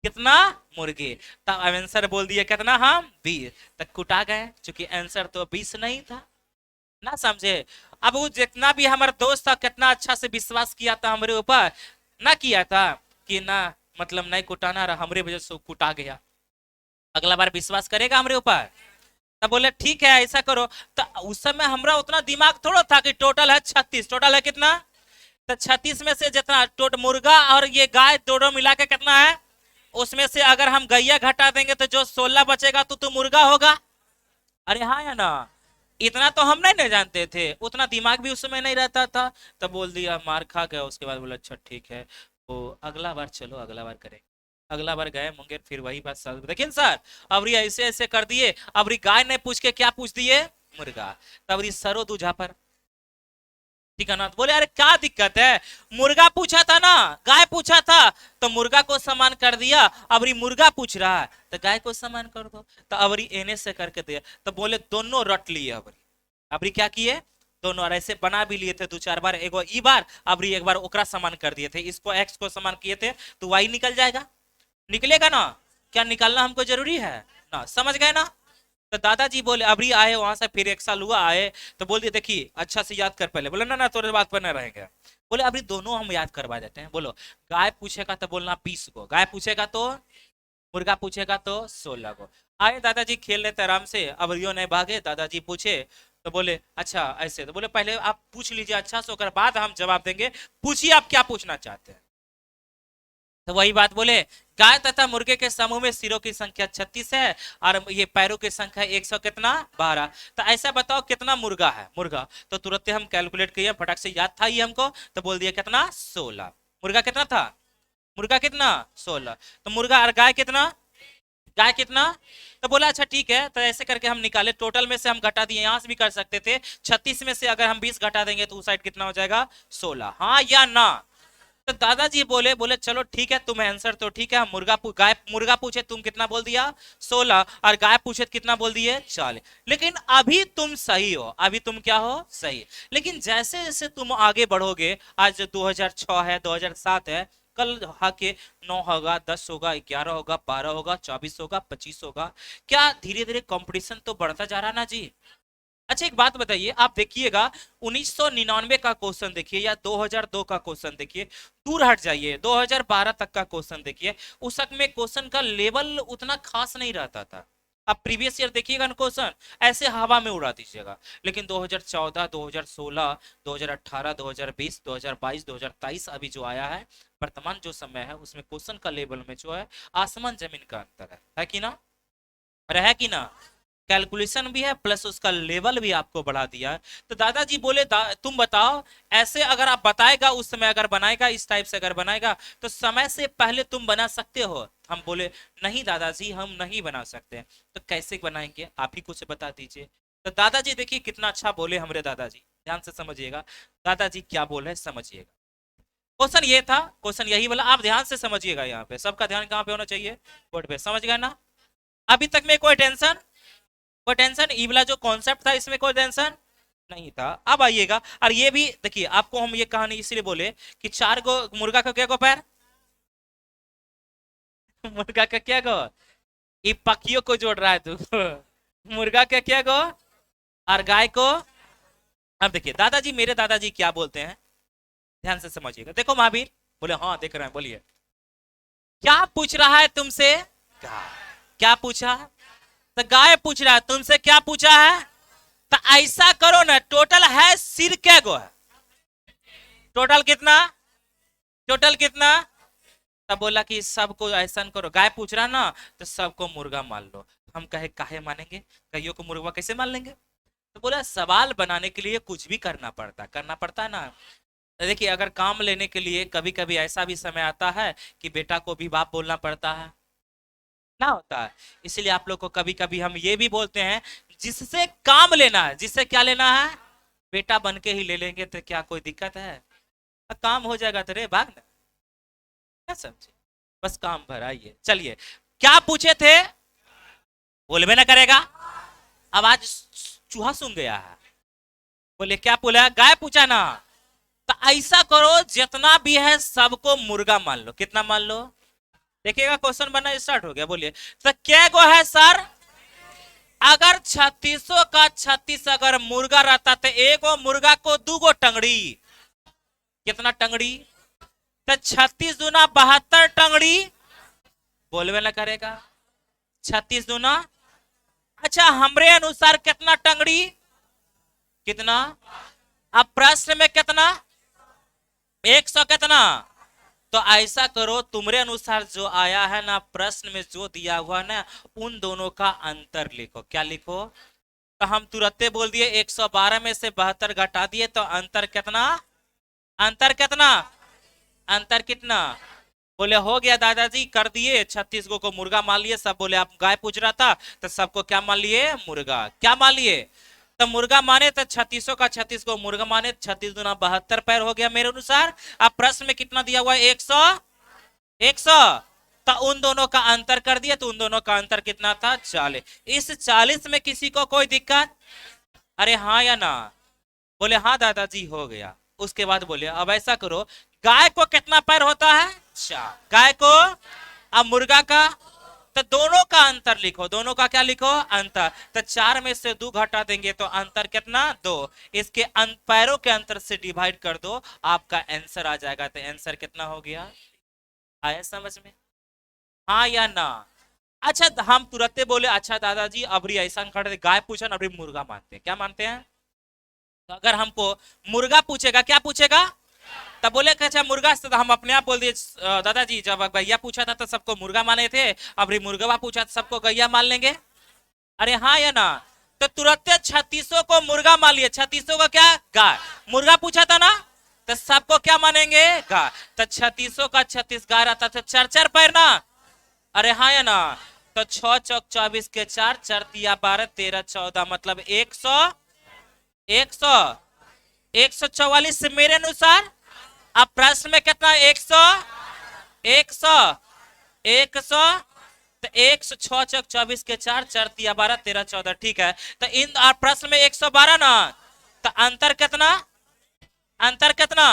कितना मुर्गे, तब आंसर बोल दिए कितना, हम 20 तक कुटा गए, क्योंकि आंसर तो 20 नहीं था। ना समझे? अब वो जितना भी हमारा दोस्त था कितना अच्छा से विश्वास किया था हमारे ऊपर, ना किया था कि ना मतलब नहीं कुटाना रहा, हमारे वजह से कुटा गया, अगला बार विश्वास करेगा हमारे ऊपर। तब बोले ठीक है ऐसा करो। तो उस समय हमारा उतना दिमाग थोड़ा था कि टोटल है 36, टोटल है कितना, तो 36 में से जितना टोटल मुर्गा और ये गाय दोनों मिला के कितना है, उसमें से अगर हम गैया घटा देंगे तो जो 16 बचेगा तो मुर्गा होगा। अरे हाँ या ना? इतना तो हम नहीं जानते थे, उतना दिमाग भी उस समय नहीं रहता था। तब बोल दिया, मार खा गया। उसके बाद बोला अच्छा ठीक है, तो अगला बार चलो, अगला बार करेंगे। अगला बार गए मुंगेर, फिर वही बात सर, देखिए सर अब ऐसे ऐसे कर दिए, अब गाय ने पूछ के क्या पूछ दिए, मुर्गा। तब सरो दूझा पर, ठीक है ना। तो बोले अरे क्या दिक्कत है, मुर्गा पूछा था ना, गाय पूछा था, तो मुर्गा को समान कर दिया, अब मुर्गा पूछ रहा है तो गाय को समान कर दो। तो अब एने से करके दिया, तो बोले दोनों रट लिए। अब क्या किए, दोनों और ऐसे बना भी लिए थे 2-4 बार, एगो ई बार अब एक बार ओकरा समान कर दिए थे, इसको एक्स को समान किए थे, तो वाई निकल जाएगा, निकलेगा ना। क्या निकालना हमको जरूरी है ना, समझ गए ना। तो दादाजी बोले अभी आए वहां से, फिर एक साल हुआ आए, तो बोल दिए देखिए अच्छा से याद कर पहले। बोले ना ना तोरे बात पर नहीं रहेंगे। बोले अभी दोनों हम याद करवा देते हैं। बोलो गाय पूछेगा तो बोलना 20 को, गाय पूछेगा तो, मुर्गा पूछेगा तो 16 को। आए दादाजी खेल लेते आराम से, अब रियो नहीं भागे। दादाजी पूछे तो बोले अच्छा ऐसे, तो बोले पहले आप पूछ लीजिए अच्छा से, उसके बाद हम जवाब देंगे, पूछिए आप क्या पूछना चाहते हैं। तो वही बात बोले, गाय तथा मुर्गे के समूह में सिरों की संख्या 36 है और ये पैरों की संख्या 100 कितना 12। तो ऐसा बताओ कितना मुर्गा है, मुर्गा तो तुरंत हम कैलकुलेट किए, फटाक से याद था ये हमको, तो बोल दिया कितना 16। मुर्गा कितना था, मुर्गा कितना 16, तो मुर्गा और गाय कितना, गाय कितना। तो बोला अच्छा ठीक है, तो ऐसे करके हम निकाले, टोटल में से हम घटा दिए, यहां से भी कर सकते थे, 36 में से अगर हम 20 घटा देंगे तो उस साइड कितना हो जाएगा 16, हाँ या ना। तो दादाजी बोले बोले चलो ठीक है, तुम आंसर तो ठीक है, गाय मुर्गा पूछे तुम कितना बोल दिया 16, और गाय पूछे कितना बोल दिए 40। लेकिन अभी तुम सही हो, अभी तुम क्या हो सही। लेकिन जैसे जैसे तुम आगे बढ़ोगे, आज 2006 है, 2007 है, कल आके 9 होगा, 10 होगा, 11 होगा, 12 होगा, 24 होगा, 25 होगा, क्या धीरे धीरे कंपटीशन तो बढ़ता जा रहा ना जी। अच्छा एक बात बताइए, आप देखिएगा 1999 का क्वेश्चन देखिए या 2002 का क्वेश्चन देखिए, दूर हट जाइए 2012 तक का क्वेश्चन देखिए, उस वक्त में क्वेश्चन का लेवल उतना खास नहीं रहता था। आप प्रीवियस ईयर देखिएगा ना, क्वेश्चन ऐसे हवा में उड़ा दीजिएगा। लेकिन 2014, 2016, 2018, 2020, 2022, 2023 अभी जो आया है, वर्तमान जो समय है, उसमें क्वेश्चन का लेवल में जो है आसमान जमीन का अंतर है कि ना, अरे है कि ना। कैलकुलेशन भी है प्लस उसका लेवल भी आपको बढ़ा दिया है। तो दादाजी बोले तुम बताओ, ऐसे अगर आप बताएगा उस समय अगर बनाएगा, इस टाइप से अगर बनाएगा तो समय से पहले तुम बना सकते हो। हम बोले नहीं दादाजी हम नहीं बना सकते। तो कैसे बनाएंगे, आप ही कुछ बता दीजिए। तो दादाजी देखिए कितना अच्छा बोले हमारे दादाजी, ध्यान से समझिएगा दादाजी क्या बोल रहे समझिएगा। क्वेश्चन ये था, क्वेश्चन यही बोला, आप ध्यान से समझिएगा। यहाँ पे सबका ध्यान कहाँ पे होना चाहिए, बोर्ड पे, समझ गए ना। अभी तक में कोई टेंशन, कोई टेंशन, ई वाला जो कॉन्सेप्ट था इसमें कोई टेंशन नहीं था। अब आइएगा, और ये भी देखिए, आपको हम ये कहानी इसलिए बोले कि चार गो मुर्गा का क्या गो पैर मुर्गा का क्या गो, ये पक्षियों को जोड़ रहा है तू मुर्गा का क्या गो और गाय को। अब देखिए दादाजी, मेरे दादाजी क्या बोलते हैं, ध्यान से समझिएगा। देखो महावीर बोले, हाँ देख रहे हैं, बोलिए क्या पूछ रहा है तुमसे, क्या पूछा, तो गाय पूछ रहा है तुमसे क्या पूछा है। तो ऐसा करो ना, टोटल है सिर क्या गो है, टोटल कितना, टोटल कितना। तब बोला कि सबको ऐसा करो, गाय पूछ रहा ना तो सबको मुर्गा मान लो। हम कहे काहे मानेंगे, कहियो को मुर्गा कैसे मान लेंगे। तो बोला सवाल बनाने के लिए कुछ भी करना पड़ता ना। देखिए अगर काम लेने के लिए कभी कभी ऐसा भी समय आता है कि बेटा को भी बाप बोलना पड़ता है ना, होता है। इसलिए आप लोग को कभी कभी हम ये भी बोलते हैं, जिससे काम लेना है, जिससे क्या लेना है, बेटा बन के ही ले लेंगे तो क्या कोई दिक्कत है, काम हो जाएगा तो रे भाग ना, क्या समझे, बस काम भर आइए। चलिए क्या पूछे थे, बोलबे ना करेगा, अब आज चूहा सुन गया है। बोले क्या बोला, गाय पूछा ना। तो ऐसा करो जितना भी है सबको मुर्गा मान लो, कितना मान लो। देखिएगा क्वेश्चन बनना स्टार्ट हो गया, बोलिए तो क्या गो है सर। अगर 36 का 36 अगर मुर्गा रहता तो एक मुर्गा को 2 गो टंगड़ी, कितना टंगड़ी, तो 36 दूना 72 टंगड़ी, बोलवे ना करेगा, 36 दूना। अच्छा हमरे अनुसार कितना टंगड़ी, कितना, अब प्रश्न में कितना, 100 कितना। तो ऐसा करो तुम्हारे अनुसार जो आया है ना, प्रश्न में जो दिया हुआ ना, उन दोनों का अंतर लिखो। क्या लिखो, तो हम तुरंत बोल दिए 112 में से 72 घटा दिए, तो अंतर कितना, अंतर कितना, अंतर कितना। बोले हो गया दादाजी, कर दिए, 36 को मुर्गा मान लिए सब। बोले आप गाय पूछ रहा था तो सबको क्या मान लिए, मुर्गा, क्या मान लिए, तो मुर्गा माने, तो 36 का 36 को मुर्गा माने, 36 दूना 72 पैर हो गया मेरे अनुसार। अब प्रश्न में कितना दिया हुआ है, 100, 100, तो उन दोनों का अंतर कर दिया, तो उन दोनों का अंतर कितना था, 40। इस 40 में किसी को कोई दिक्कत, अरे हाँ या ना, बोले हाँ दादाजी हो गया। उसके बाद बोले अब ऐसा करो, गाय को कितना पैर होता है, 4, गाय को, अब मुर्गा का, तो दोनों का अंतर लिखो, दोनों का क्या लिखो, अंतर। तो 4 में से 2 घटा देंगे तो अंतर कितना, 2। इसके पैरों के अंतर से डिवाइड कर दो, आपका आंसर आ जाएगा। तो आंसर कितना हो गया, आया समझ में, हाँ या ना। अच्छा हम तुरंत बोले अच्छा दादाजी अबरी ऐसा कर दे, गाय पूछा अबरी मुर्गा मानते हैं, क्या मानते हैं। तो अगर हमको मुर्गा पूछेगा, क्या पूछेगा, तब बोले अच्छा मुर्गा से, तो हम अपने आप बोल दिए दादाजी जब गैया पूछा था तो सबको मुर्गा माने थे, अब मुर्गा पूछा तो सबको गैया मान लेंगे, अरे हाँ या ना। तो तुरंत 36 को मुर्गा मान लिए, 36 का क्या, गाय, मुर्गा पूछा था ना, तो सबको क्या मानेंगे, गाय। तो 36 का 36 गाय रहता तो 4 पैर ना, अरे हाँ या ना। तो 6 चौक 24 के 4, 4 तिया 12, 13 14, मतलब 100, 144 मेरे अनुसार अब प्रश्न में कितना, 100, 100, 100, तो 106 24 के 4, 4 तिया 12, 13 14, ठीक है। तो इन प्रश्न में 112 ना, तो अंतर कितना, अंतर कितना,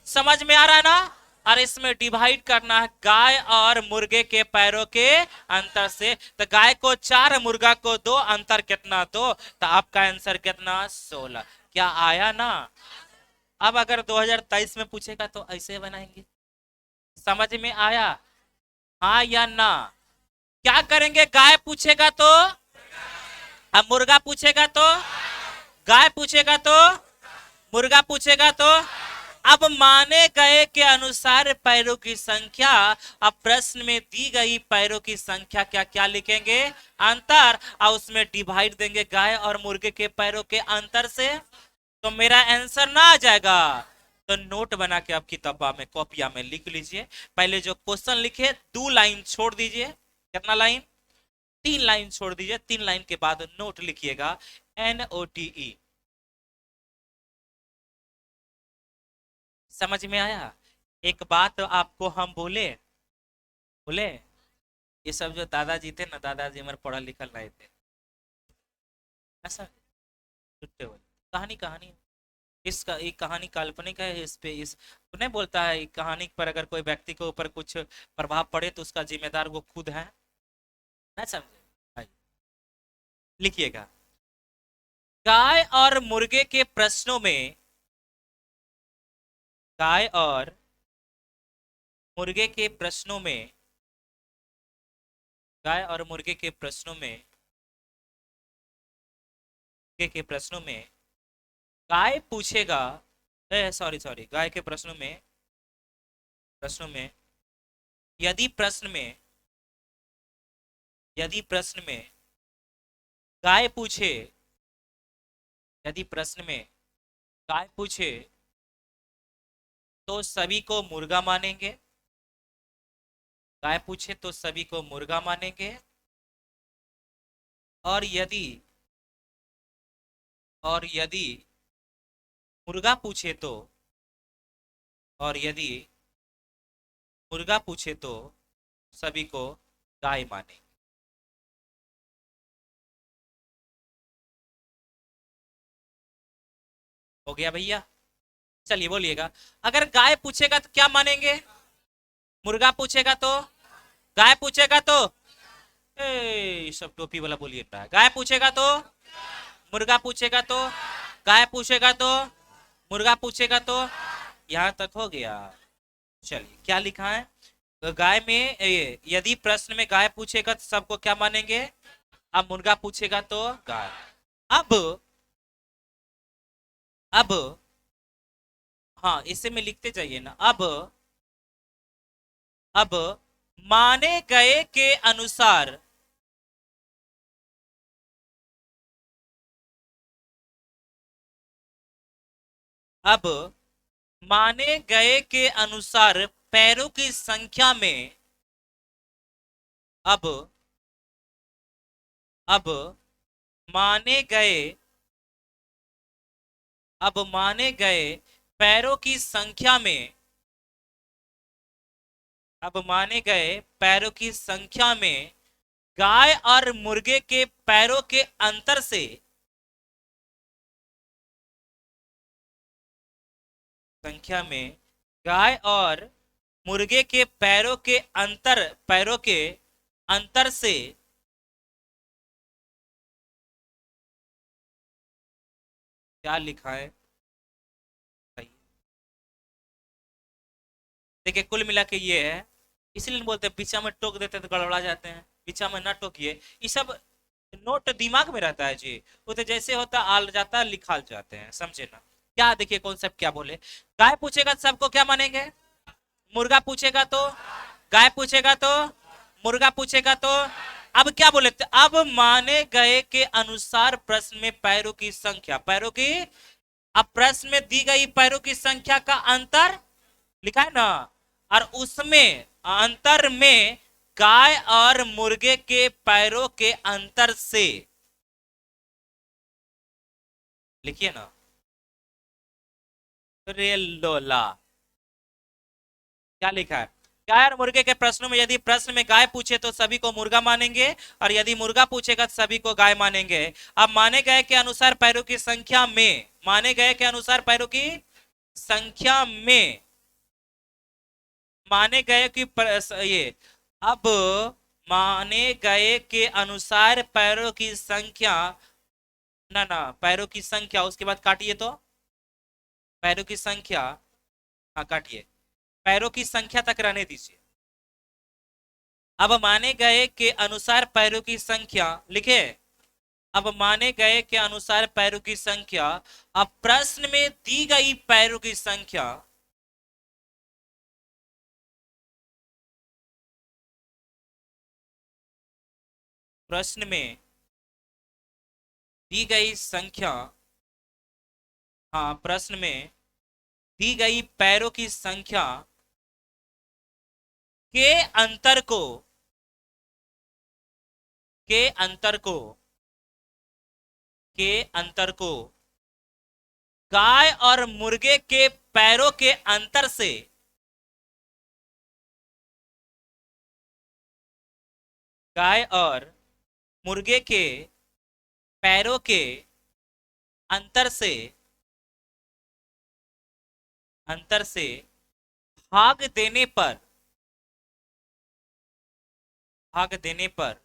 समझ में आ रहा है ना। और इसमें डिवाइड करना है गाय और मुर्गे के पैरों के अंतर से। तो गाय को 4, मुर्गा को 2, अंतर कितना 2, तो आपका आंसर कितना 16। क्या आया ना। अब अगर 2023 में पूछेगा तो ऐसे बनाएंगे। समझ में आया, हाँ या ना। क्या करेंगे, गाय पूछेगा तो, अब मुर्गा पूछेगा तो, गाय पूछेगा तो, मुर्गा पूछेगा तो, अब माने गए के अनुसार पैरों की संख्या, अब प्रश्न में दी गई पैरों की संख्या क्या क्या लिखेंगे, अंतर, और उसमें डिवाइड देंगे गाय और मुर्गे के पैरों के अंतर से। तो मेरा आंसर ना आ जाएगा। तो नोट बना के आप किताबा में, कॉपिया में लिख लीजिए। पहले जो क्वेश्चन लिखे 2 लाइन छोड़ दीजिए, कितना लाइन, 3 लाइन छोड़ दीजिए। 3 लाइन के बाद नोट लिखिएगा, NOTE। समझ में आया। एक बात आपको हम बोले, बोले ये सब जो दादाजी थे ना, दादाजी हमारे पढ़ा लिखल नहीं थे, ऐसा छुट्टे बोले। कहानी कहानी, इसका एक कहानी काल्पनिक है, इस पे इस तो नहीं बोलता है, कहानी पर अगर कोई व्यक्ति के ऊपर कुछ प्रभाव पड़े तो उसका जिम्मेदार वो खुद है, ना समझे। आइए, लिखिएगा, गाय और मुर्गे के प्रश्नों में, गाय और मुर्गे के प्रश्नों में, गाय और मुर्गे के प्रश्नों में, के प्रश्नों में गाय पूछेगा, सॉरी सॉरी, गाय के प्रश्नों में, प्रश्नों में, यदि प्रश्न में, यदि प्रश्न में गाय पूछे, यदि प्रश्न में गाय पूछे तो सभी को मुर्गा मानेंगे, गाय पूछे तो सभी को मुर्गा मानेंगे। और यदि, और यदि मुर्गा पूछे तो, और यदि मुर्गा पूछे तो सभी को गाय मानेंगे। हो गया भैया। चलिए बोलिएगा, अगर गाय पूछेगा तो क्या मानेंगे, मुर्गा पूछेगा तो, गाय पूछेगा तो, सब टोपी वाला बोलिए रहा है, गाय पूछेगा तो, मुर्गा पूछेगा तो, गाय पूछेगा तो, मुर्गा पूछेगा तो, यहां तक हो गया। चलिए क्या लिखा है, तो गाय में यदि प्रश्न में गाय पूछेगा तो सबको क्या मानेंगे, अब मुर्गा पूछेगा तो गाय। अब, अब, हाँ इसे में लिखते जाइए ना। अब माने गए के अनुसार, अब माने गए के अनुसार पैरों की संख्या में, अब, अब माने गए, अब माने गए पैरों की संख्या में, अब माने गए पैरों की संख्या में गाय और मुर्गे के पैरों के अंतर से, संख्या में गाय और मुर्गे के पैरों के अंतर, पैरों के अंतर से क्या लिखा है, देखिए कुल मिला के ये है। इसलिए बोलते हैं पीछा में टोक देते हैं तो गड़बड़ा जाते हैं, पीछा में ना टोकिए। ये सब नोट दिमाग में रहता है जी, वो तो जैसे होता आल जाता है लिखाल जाते हैं, समझे ना। क्या देखिए कॉन्सेप्ट क्या बोले, गाय पूछेगा तो सबको क्या मानेंगे, मुर्गा पूछेगा तो, गाय पूछेगा तो, मुर्गा पूछेगा तो, अब क्या बोले, अब माने गए के अनुसार प्रश्न में पैरों की संख्या, पैरों की, अब प्रश्न में दी गई पैरों की संख्या का अंतर लिखा है ना, और उसमें अंतर में गाय और मुर्गे के पैरों के अंतर से, लिखिए ना, रेलोला। क्या लिखा है? गाय और मुर्गे के प्रश्नों में यदि प्रश्न में गाय पूछे तो सभी को मुर्गा मानेंगे, और यदि मुर्गा पूछेगा तो सभी को गाय मानेंगे। अब माने गए के अनुसार पैरों की संख्या में, माने गए के अनुसार पैरों की संख्या में, माने गए कि ये, अब माने गए के अनुसार पैरों की संख्या, ना ना, पैरों की संख्या, उसके बाद काटिए तो, पैरों की संख्या, हाँ काटिए, पैरों की संख्या तक रहने दीजिए। अब माने गए के अनुसार पैरों की संख्या लिखे, अब माने गए के अनुसार पैरों की संख्या, अब प्रश्न में दी गई पैरों की संख्या, प्रश्न में दी गई संख्या, हाँ प्रश्न में दी गई पैरों की संख्या के अंतर को, के अंतर को, के अंतर को गाय और मुर्गे के पैरों के अंतर से, गाय और मुर्गे के पैरों के अंतर से, अंतर से भाग देने पर, भाग देने पर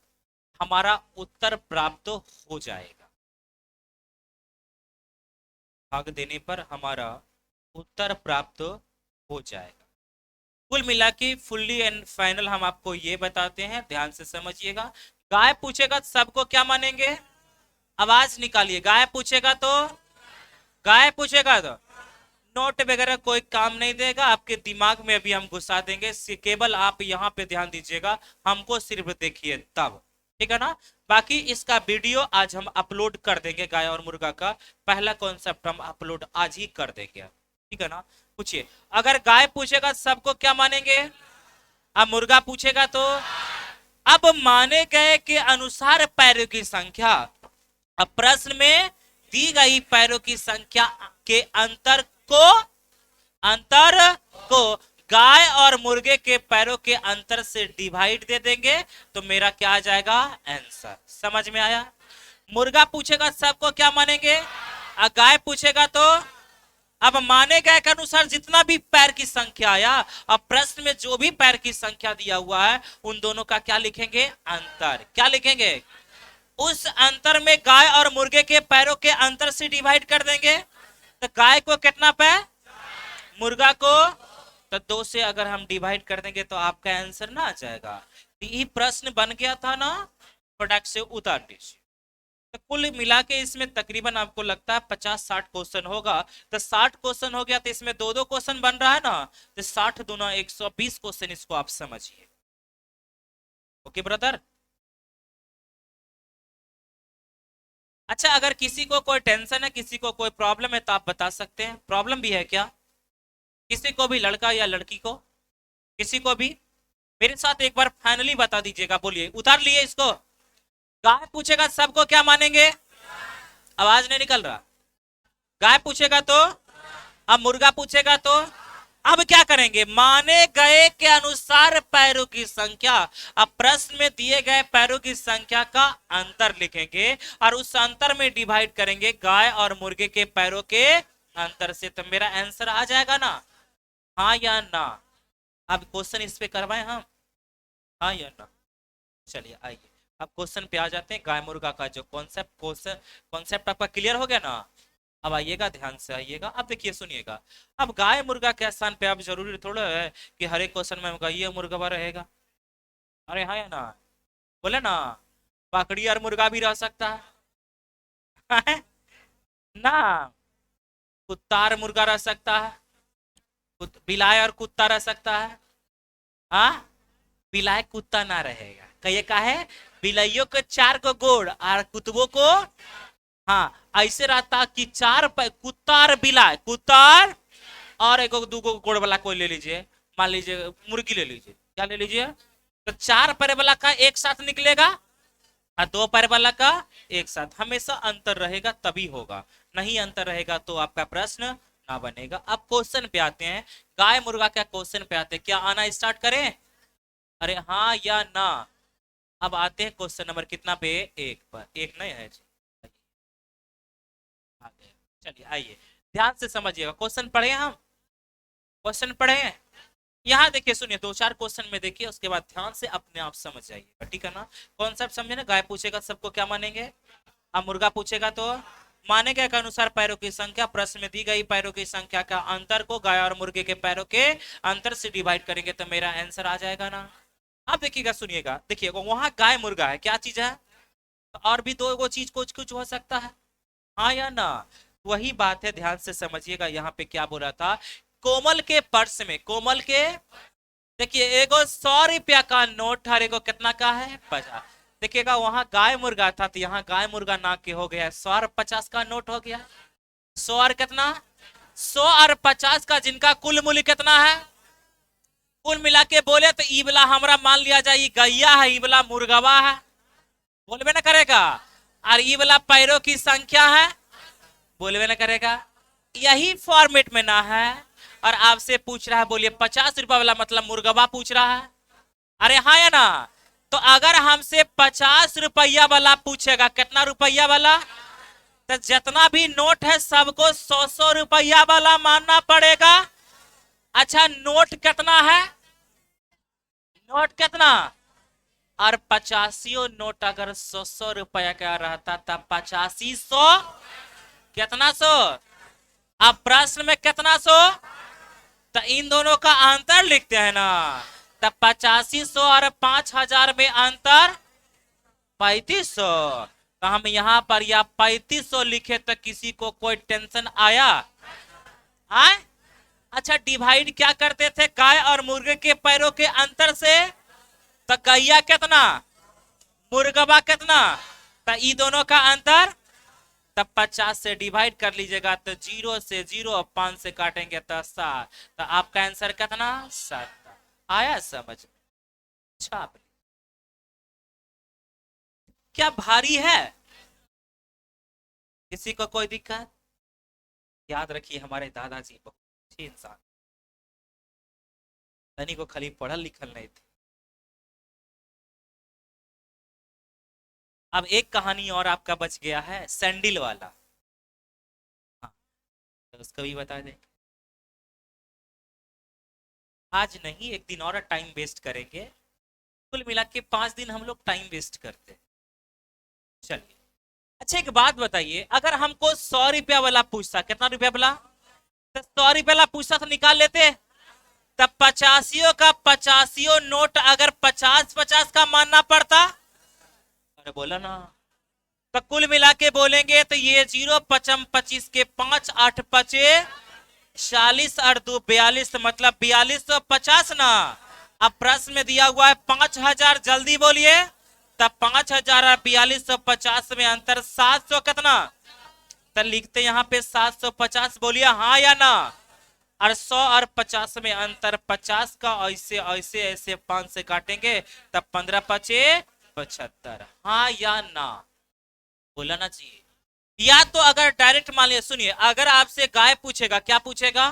हमारा उत्तर प्राप्त हो जाएगा, भाग देने पर हमारा उत्तर प्राप्त हो जाएगा। कुल मिला के फुल्ली एंड फाइनल हम आपको ये बताते हैं, ध्यान से समझिएगा। गाय पूछेगा तो सबको क्या मानेंगे? आवाज निकालिए, गाय पूछेगा तो, गाय पूछेगा तो नोट वगैरह कोई काम नहीं देगा, आपके दिमाग में अभी हम घुसा देंगे, केवल आप यहाँ पे ध्यान दीजिएगा, हमको सिर्फ देखिए तब, ठीक है ना। बाकी इसका वीडियो आज हम अपलोड कर देंगे, गाय और मुर्गा का पहला कॉन्सेप्ट हम अपलोड आज ही कर देंगे, ठीक है ना। पूछिए, अगर गाय पूछेगा सबको क्या मानेंगे, अब मुर्गा पूछेगा तो, अब माने गए के अनुसार पैरों की संख्या, अब प्रश्न में दी गई पैरों की संख्या के अंतर को, अंतर को गाय और मुर्गे के पैरों के अंतर से डिवाइड दे देंगे, तो मेरा क्या आ जाएगा? आंसर। समझ में आया? मुर्गा पूछेगा सबको क्या मानेंगे, और गाय पूछेगा तो, अब माने गए के अनुसार जितना भी पैर की संख्या आया, अब प्रश्न में जो भी पैर की संख्या दिया हुआ है उन दोनों का क्या लिखेंगे? अंतर। क्या लिखेंगे? उस अंतर में गाय और मुर्गे के पैरों के अंतर से डिवाइड कर देंगे, तो गाय को कितना पैर, मुर्गा को तो 2 से अगर हम डिवाइड कर देंगे तो आपका आंसर ना आ जाएगा। ये प्रश्न बन गया था ना, प्रोडक्ट से उतार दीजिए। तो कुल मिला के इसमें तकरीबन आपको लगता है 50-60 क्वेश्चन होगा, तो 60 क्वेश्चन हो गया तो इसमें 2-2 क्वेश्चन बन रहा है ना, तो 60 दूना 120 क्वेश्चन, इसको आप समझिए। Okay brother. अच्छा, अगर किसी को कोई टेंशन है, किसी को कोई प्रॉब्लम है तो आप बता सकते हैं। प्रॉब्लम भी है क्या किसी को भी, लड़का या लड़की को, किसी को भी? मेरे साथ एक बार फाइनली बता दीजिएगा, बोलिए, उतार लिए इसको। गाय पूछेगा सबको क्या मानेंगे? आवाज नहीं निकल रहा। गाय पूछेगा तो, अब मुर्गा पूछेगा तो, अब क्या करेंगे? माने गए के अनुसार पैरों की संख्या, अब प्रश्न में दिए गए पैरों की संख्या का अंतर लिखेंगे और उस अंतर में डिवाइड करेंगे गाय और मुर्गे के पैरों के अंतर से, तो मेरा आंसर आ जाएगा ना, हाँ या ना? अब क्वेश्चन इस पे करवाएं हम, हाँ या ना? चलिए आइए अब क्वेश्चन पे आ जाते हैं। गाय मुर्गा का जो कॉन्सेप्ट आपका क्लियर हो गया ना? अब आइएगा, ध्यान से आइएगा, अब देखिए सुनिएगा। अब गाय मुर्गा के स्थान पे अब जरूरी थोड़ा है कि हर एक क्वेश्चन में गाय मुर्गा रहेगा। अरे हाँ या ना? बोले ना, बकरी और मुर्गा भी रह सकता है ना, कुत्ता और मुर्गा रह सकता है, बिलाय और कुत्ता रह सकता है। हाँ, बिलाय कुत्ता ना रहेगा, कहिए का है, बिलाइयों के 4 को गोड़ और कुतबों को, हाँ ऐसे रहता कि 4 कुत्ता और बिलाय, कुत्ता और एक दो गोड़ वाला कोई ले लीजिए, मान लीजिए मुर्गी ले लीजिए, क्या ले लीजिए, तो 4 पैर वाला का एक साथ निकलेगा और 2 पैर वाला का एक साथ। हमेशा अंतर रहेगा तभी होगा, नहीं अंतर रहेगा तो आपका प्रश्न ना बनेगा। अब क्वेश्चन पे आते हैं, गाय मुर्गा क्या क्वेश्चन पे आते हैं, क्या आना स्टार्ट करें? अरे हाँ या ना? अब आते हैं क्वेश्चन नंबर कितना पे, एक पर, एक नहीं है जी, आ गए। चलिए आइए ध्यान से समझिएगा, क्वेश्चन पढ़े हम, क्वेश्चन पढ़े हैं। यहाँ देखिए सुनिए, दो चार क्वेश्चन में देखिए, उसके बाद ध्यान से अपने आप समझ जाइएगा, ठीक है ना? कॉन्सेप्ट समझे ना? गाय पूछेगा सबको क्या मानेंगे, अब मुर्गा पूछेगा तो मानेगा के अनुसार पैरों की संख्या, प्रश्न में दी गई पैरों की संख्या का अंतर को गाय और मुर्गे के पैरों के अंतर से डिवाइड करेंगे तो मेरा आंसर आ जाएगा ना। अब देखिएगा सुनिएगा, देखिए वहां गाय मुर्गा है, क्या चीज है? और भी दो वो चीज कुछ कुछ हो सकता है, हाँ या ना? वही बात है, ध्यान से समझिएगा, यहाँ पे क्या बोला था, कोमल के पर्स में, कोमल के, देखिए एगो 100 रुपया का नोट और एगो कितना का है, 50। देखिएगा वहां गाय मुर्गा था तो यहाँ गाय मुर्गा ना के हो गया, 100 और 50 का नोट हो गया, 100 और कितना, 100 और 50 का, जिनका कुल मूल्य कितना है, कुल मिला के बोले तो ई वाला हमरा मान लिया जाए ई गैया है, ई वाला मुर्गवा है, बोलबे ना करेगा, और ई वाला पैरों की संख्या है, बोलबे ना करेगा। यही फॉर्मेट में ना है, और आपसे पूछ रहा है, बोलिए 50 रुपया वाला मतलब मुर्गवा पूछ रहा है, अरे हाँ या ना? तो अगर हमसे 50 रुपया वाला पूछेगा, कितना रुपया वाला, तो जितना भी नोट है सबको 100 100 रुपया वाला मानना पड़ेगा। अच्छा नोट कितना है, नोट कितना, और 85 नोट अगर 100 100 रुपया का रहता तब 85 100, कितना 100, अब प्रश्न में कितना 100, तो इन दोनों का अंतर लिखते हैं ना, तब 8500 और 5000 में अंतर 3500, तो हम यहाँ पर या 3500 लिखे तो किसी को कोई टेंशन आया? आए? अच्छा डिवाइड क्या करते थे, गाय और मुर्गे के पैरों के अंतर से, तो गैया कितना, मुर्गवा कितना, तो ई दोनों का अंतर, तब 50 से डिवाइड कर लीजिएगा तो 0 से 0, 5 से काटेंगे तो 7, तो आपका आंसर कितना, 7। आया समझ में? छाप क्या भारी है, किसी को कोई दिक्कत? याद रखिए हमारे दादाजी बहुत अच्छे इंसान, धनी को खाली पढ़ल लिखल नहीं थे। अब एक कहानी और आपका बच गया है, सैंडल वाला, हाँ तो उसको भी बता दें, आज नहीं एक दिन और टाइम वेस्ट करेंगे, कुल मिला के 5 दिन हम लोग टाइम वेस्ट करते हैं। चलिए अच्छा एक बात बताइए, अगर हमको 100 रुपया वाला पूछता, कितना रुपया वाला, तो 100 रुपया वाला पूछता तो निकाल लेते, तब 85 का 85 नोट अगर 50 50 का मानना पड़ता, अरे बोला ना, तो कुल मिला के बोलेंगे तो ये 0 पचम 25 के 5 8 पचे 40 और 2 42, मतलब 4250 ना। अब प्रश्न में दिया हुआ है 5000, जल्दी बोलिए, तब 5000 और 4250 में अंतर 700 कितना, तो लिखते यहाँ पे 750, बोलिए हाँ या ना? और 100 और 50 में अंतर 50 का, ऐसे ऐसे ऐसे 5 से काटेंगे तब 15 पचे 75, हाँ या ना? बोला ना चाहिए। या तो अगर डायरेक्ट मान लिया, सुनिए अगर आपसे गाय पूछेगा, क्या पूछेगा,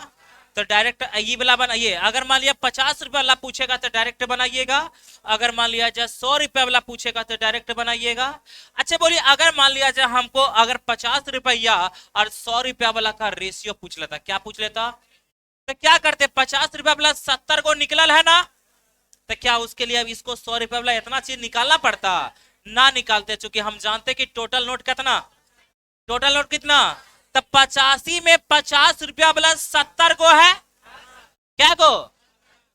तो डायरेक्ट ये वाला बनाइए, अगर मान लिया 50 रुपया वाला पूछेगा तो डायरेक्ट बनाइएगा, अगर मान लिया जाए 100 रुपया वाला पूछेगा तो डायरेक्ट बनाइएगा। अच्छा बोलिए अगर मान लिया जाए हमको अगर 50 रुपया और 100 रुपया वाला का रेशियो पूछ लेता, क्या पूछ लेता, तो क्या करते, 50 रुपया वाला 70 को निकलल है ना, तो क्या उसके लिए अब इसको 100 रुपया वाला इतना चीज निकालना पड़ता, ना निकालते, चूंकि हम जानते कि टोटल नोट कितना, टोटल नोट कितना, तब 85 में 50 रुपया वाला 70 को है, क्या को,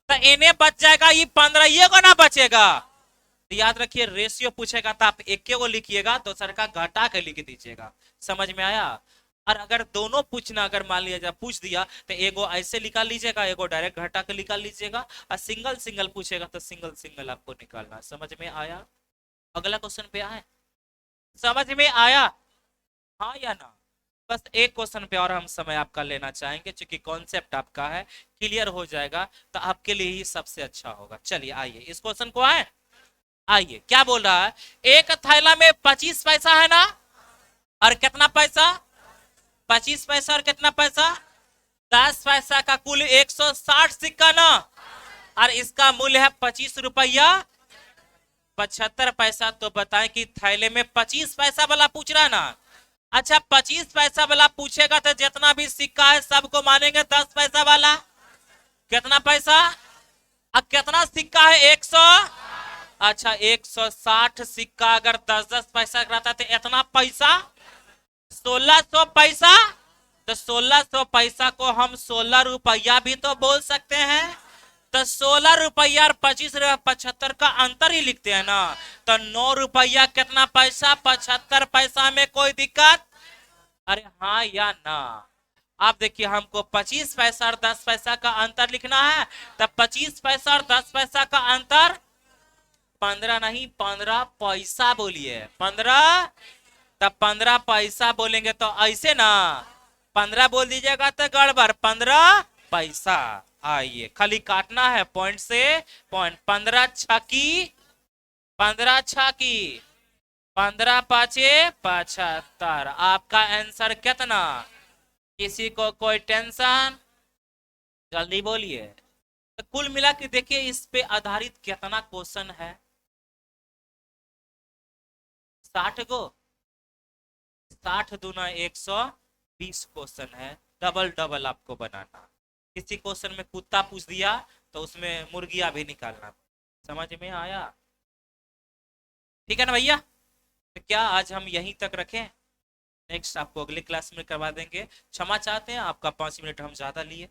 तो इन्हें बच जाएगा ये 15, ये को ना बचेगा, तो याद रखिए रेशियो पूछेगा तो आप एक को लिखिएगा, दूसर का घटा के लिख दीजिएगा, समझ में आया? और अगर दोनों पूछना, अगर मान लिया जाए पूछ दिया तो एगो ऐसे निकाल लीजिएगा, एगो डायरेक्ट घटा के निकाल लीजिएगा, और सिंगल सिंगल पूछेगा तो सिंगल सिंगल आपको निकालना। समझ में आया? अगला क्वेश्चन पे आए, समझ में आया, हाँ या ना? बस एक क्वेश्चन पे और हम समय आपका लेना चाहेंगे, क्योंकि कॉन्सेप्ट आपका है, क्लियर हो जाएगा तो आपके लिए ही सबसे अच्छा होगा। चलिए आइए इस क्वेश्चन को आए, आइए क्या बोल रहा है, एक थैला में 25 पैसा है ना, और कितना पैसा, 25 पैसा और कितना पैसा, 10 पैसा का कुल 160 सिक्का ना, और इसका मूल्य है 25 रुपया 75 पैसा। तो बताएं कि थैले में 25 पैसा वाला पूछ रहा है ना। अच्छा 25 पैसा वाला पूछेगा तो जितना भी सिक्का है सबको मानेंगे 10 पैसा वाला। कितना पैसा? अब कितना सिक्का है? 100। अच्छा 160 सिक्का अगर 10-10 पैसा रहता तो इतना पैसा 1600 पैसा। तो 1600 पैसा को हम 16 रुपया भी तो बोल सकते हैं। तो 16 रुपया और 25 रुपया 75 का अंतर ही लिखते हैं ना। तो 9 रुपया कितना पैसा? 75 पैसा में कोई दिक्कत? अरे हाँ या ना? आप देखिए हमको 25 पैसा और 10 पैसा का अंतर लिखना है। तब 25 पैसा और 10 पैसा का अंतर 15 नहीं 15 पैसा बोलिए। 15, तब 15 पैसा बोलेंगे तो ऐसे ना 15 बोल दीजिएगा तो गड़बड़। 15 पैसा। आइए खाली काटना है पॉइंट से पॉइंट। 15 छकी 15 छकी 15 पाँचे 75। आपका आंसर कितना? किसी को कोई टेंशन? जल्दी बोलिए। तो कुल मिला के देखिए इस पे आधारित कितना क्वेश्चन है। 60 गो। 60 दूना 120 क्वेश्चन है। डबल डबल आपको बनाना। किसी क्वेश्चन में कुत्ता पूछ दिया तो उसमें मुर्गिया भी निकालना। समझ में आया? ठीक है ना भैया? तो क्या आज हम यहीं तक रखें? नेक्स्ट आपको अगले क्लास में करवा देंगे। क्षमा चाहते हैं आपका 5 मिनट हम ज्यादा लिए।